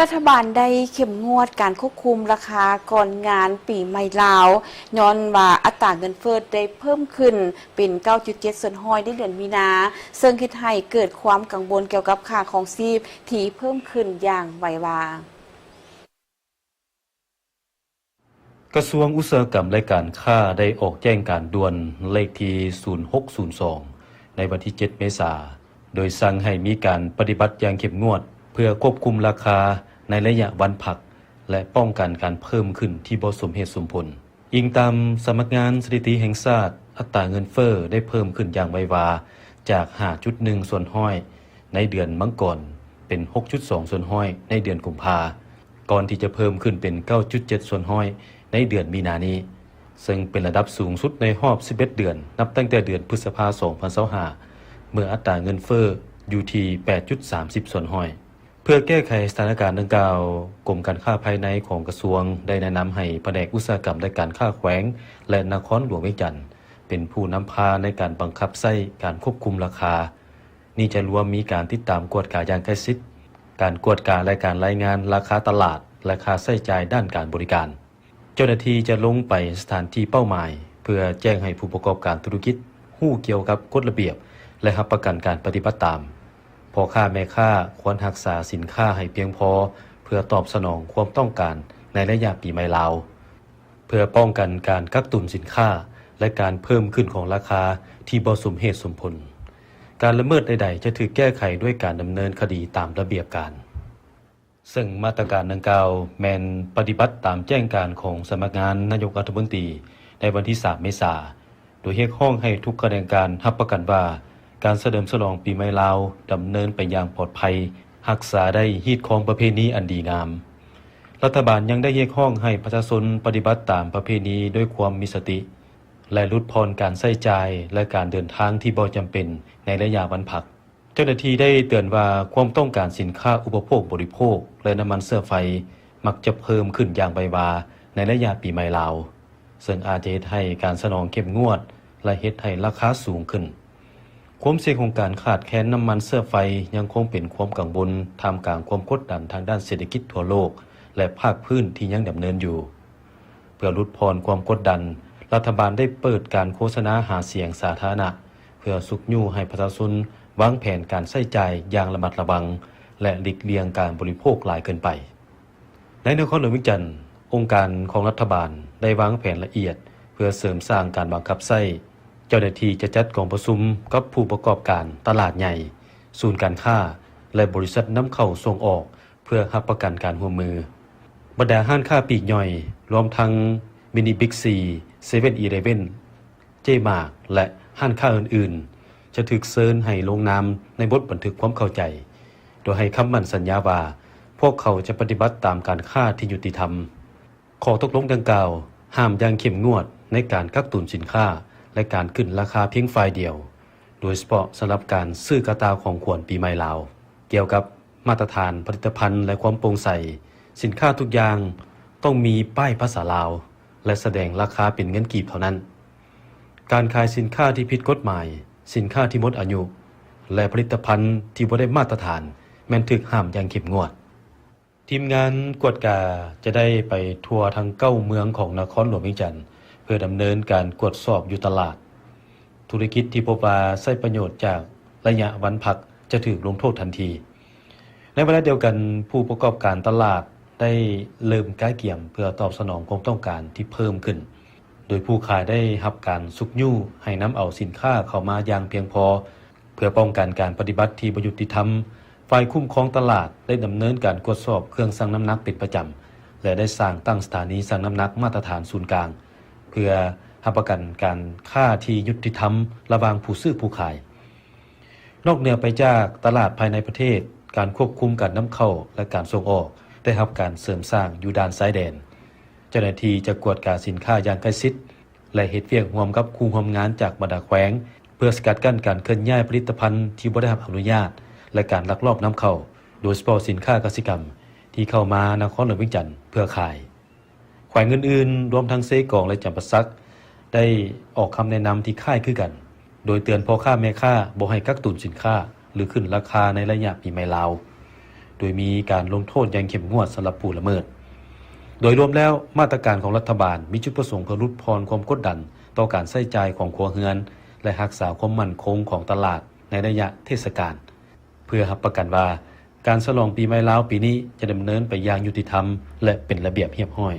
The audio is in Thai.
รัฐบาลได้เข้มงวดการควบคุมราคาก่อนงานปีใหม่ลาวย้อนว่าอัตราเงินเฟ้อได้เพิ่มขึ้นเป็น 9.7% ในเดือนมีนาซึ่งเฮ็ดให้เกิดความกังวลเกี่ยวกับค่าของชีพที่เพิ่มขึ้นอย่างไววากระทรวงอุตสาหกรรมและการค้าได้ออกแจ้งการด่วนเลขที่ 0602 ในวันที่ 7 เมษายน โดยสั่งให้มีการปฏิบัติอย่างเข้มงวดเพื่อควบคุมราคาในระยะวันพักและป้องกันการเพิ่มขึ้นที่บ่สมเหตุสมผล อิงตามสำนักงานสถิติแห่งชาติอัตราเงินเฟ้อได้เพิ่มขึ้นอย่างไววาจาก 5.1 ส่วนห้อยในเดือนมังกรเป็น 6.2 ส่วนห้อยในเดือนกุมภาพันธ์ก่อนที่จะเพิ่มขึ้นเป็น 9.7 ส่วนห้อยในเดือนมีนานี้ซึ่งเป็นระดับสูงสุดในรอบ 11 เดือนนับตั้งแต่เดือนพฤษภาคม 2025 เมื่ออัตราเงินเฟ้ออยู่ที่ 8.30 ส่วนห้อยเพื่อแก้ไขสถานการณ์ดังกล่าวกรมการค้าภายในของกระทรวงได้แนะนำให้แผนกอุตสาหกรรมและการค้าแขวงและนครหลวงเวียงจันทน์เป็นผู้นำพาในการบังคับใช้การควบคุมราคานี่จะรวมมีการติดตามกวดขันอย่างใกล้ชิดการกวดขันและการรายงานราคาตลาดและค่าใช้จ่ายด้านการบริการเจ้าหน้าที่จะลงไปสถานที่เป้าหมายเพื่อแจ้งให้ผู้ประกอบการธุรกิจรู้เกี่ยวกับกฎระเบียบและรับประกันการปฏิบัติตามพ่อค้าแม่ค้าควรรักษาสินค้าให้เพียงพอเพื่อตอบสนองความต้องการในระยะปีใหม่ลาวเพื่อป้องกันการกักตุนสินค้าและการเพิ่มขึ้นของราคาที่บ่สมเหตุสมผลการละเมิดใดๆจะถูกแก้ไขด้วยการดำเนินคดีตามระเบียบการซึ่งมาตรการดังกล่าวแม่นปฏิบัติตามแจ้งการของสำนักงานนายกรัฐมนตรีในวันที่ 3 เมษายน โดยเรียกร้องให้ทุกขบวนการรับประกันว่าการเฉลิมฉลองปีใหม่ลาวดำเนินไปอย่างปลอดภัยรักษาได้ฮีดของประเพณีอันดีงามรัฐบาลยังได้เรียกร้องให้ประชาชนปฏิบัติตามประเพณีด้วยความมีสติและลดพรการใช้จ่ายและการเดินทางที่บ่จำเป็นในระยะวันพักเจ้าหน้าที่ได้เตือนว่าความต้องการสินค้าอุปโภคบริโภคและน้ำมันเชื้อไฟมักจะเพิ่มขึ้นอย่างไววาในระยะปีใหม่ลาวซึ่งอาจจะเฮ็ดให้การสนองเข้มงวดและเฮ็ดให้ราคาสูงขึ้นความเสี่ยงของการขาดแคลนน้ำมันเชื้อไฟยังคงเป็นความกังวลท่ามกลางความกดดันทางด้านเศรษฐกิจทั่วโลกและภาคพื้นที่ยังดำเนินอยู่เพื่อลดพรความกดดันรัฐบาลได้เปิดการโฆษณาหาเสียงสาธารณะเพื่อสุกยู่ให้ประชาชนวางแผนการใช้จ่ายอย่างระมัดระวังและหลีกเลี่ยงการบริโภคหลายเกินไปในนครหลวงเวียงจันทน์องค์การของรัฐบาลได้วางแผนละเอียดเพื่อเสริมสร้างการบังคับใช้เจ้าหน้าที่จะจัดกองประชุมกับผู้ประกอบการตลาดใหญ่ศูนย์การค้าและบริษัทนำเข้าส่งออกเพื่อรับประกันการร่วมมือบรรดาห้างค้าปลีกย่อยรวมทั้งมินิบิ๊กซีเซเว่นอีเลฟเว่นเจมาร์กและห้างค้าอื่นๆจะถูกเชิญให้ลงนามในบทบันทึกความเข้าใจโดยให้คำมั่นสัญญาว่าพวกเขาจะปฏิบัติตามการค้าที่ยุติธรรมข้อตกลงดังกล่าวห้ามอย่างเข้มงวดในการกักตุนสินค้าและการขึ้นราคาเพียงฝ่ายเดียวโดยเฉพาะสำหรับการซื้อกระตาของขวัญปีใหม่ลาวเกี่ยวกับมาตรฐานผลิตภัณฑ์และความโปร่งใสสินค้าทุกอย่างต้องมีป้ายภาษาลาวและแสดงราคาเป็นเงินกีบเท่านั้นการขายสินค้าที่ผิดกฎหมายสินค้าที่หมดอายุและผลิตภัณฑ์ที่บ่ได้มาตรฐานแม้นถูกห้ามอย่างเข้มงวดทีมงานกวดกาจะได้ไปทัวร์ทั้ง9เมืองของนครหลวงเวียงจันทน์เพื่อดำเนินการกวดสอบอยู่ตลาดธุรกิจที่พบว่าใช้ประโยชน์จากระยะวันพักจะถูกลงโทษทันทีในเวลาเดียวกันผู้ประกอบการตลาดได้เริ่มก้ายเกี่ยมเพื่อตอบสนองความต้องการที่เพิ่มขึ้นโดยผู้ขายได้รับการสุกยู่ให้นำเอาสินค้าเข้ามาอย่างเพียงพอเพื่อป้องกันการปฏิบัติที่บ่ยุติธรรมฝ่ายคุ้มครองตลาดได้ดำเนินการตรวจสอบเครื่องชั่งน้ำหนักเป็นประจำและได้สร้างตั้งสถานีชั่งน้ำหนักมาตรฐานศูนย์กลางเพื่อรับประกันการค้าที่ยุติธรรมระหว่างผู้ซื้อผู้ขายนอกเหนือไปจากตลาดภายในประเทศการควบคุมการนำเข้าและการส่งออกได้รับการเสริมสร้างอยู่ด้านซ้ายแดนเจ้าหน้าที่จะกวดกาสินค้าอย่างใกล้ชิดและเฮ็ดเวียกร่วมกับคู่ร่วมงานจากบรรดาแขวงเพื่อสกัดกั้นการเคลื่อนย้ายผลิตภัณฑ์ที่บ่ได้รับอนุญาตและการลักลอบนำเข้าโดยเฉพาะสินค้าเกษตรกรรมที่เข้ามานครหลวงเวียงจันทน์เพื่อขายแขวงอื่นๆรวมทั้งเซกองและจำปาสักได้ออกคำแนะนำที่คล้ายคือกันโดยเตือนพ่อค้าแม่ค้าบ่ให้กักตุนสินค้าหรือขึ้นราคาในระยะปีใหม่ลาวโ โดยมีการลงโทษอย่างเข้มงวดสำหรับผู้ละเมิดโดยรวมแล้วมาตรการของรัฐบาลมีจุดประสงค์เพื่อลดพรความกดดันต่อการใช้จ่ายของครัวเรือนและรักษาความมั่นคงของตลาดในระยะเทศกาลเพื่อรับประกันว่าการฉลองปีใหม่ลาวปีนี้จะดำเนินไปอย่างยุติธรรมและเป็นระเบียบเรียบร้อย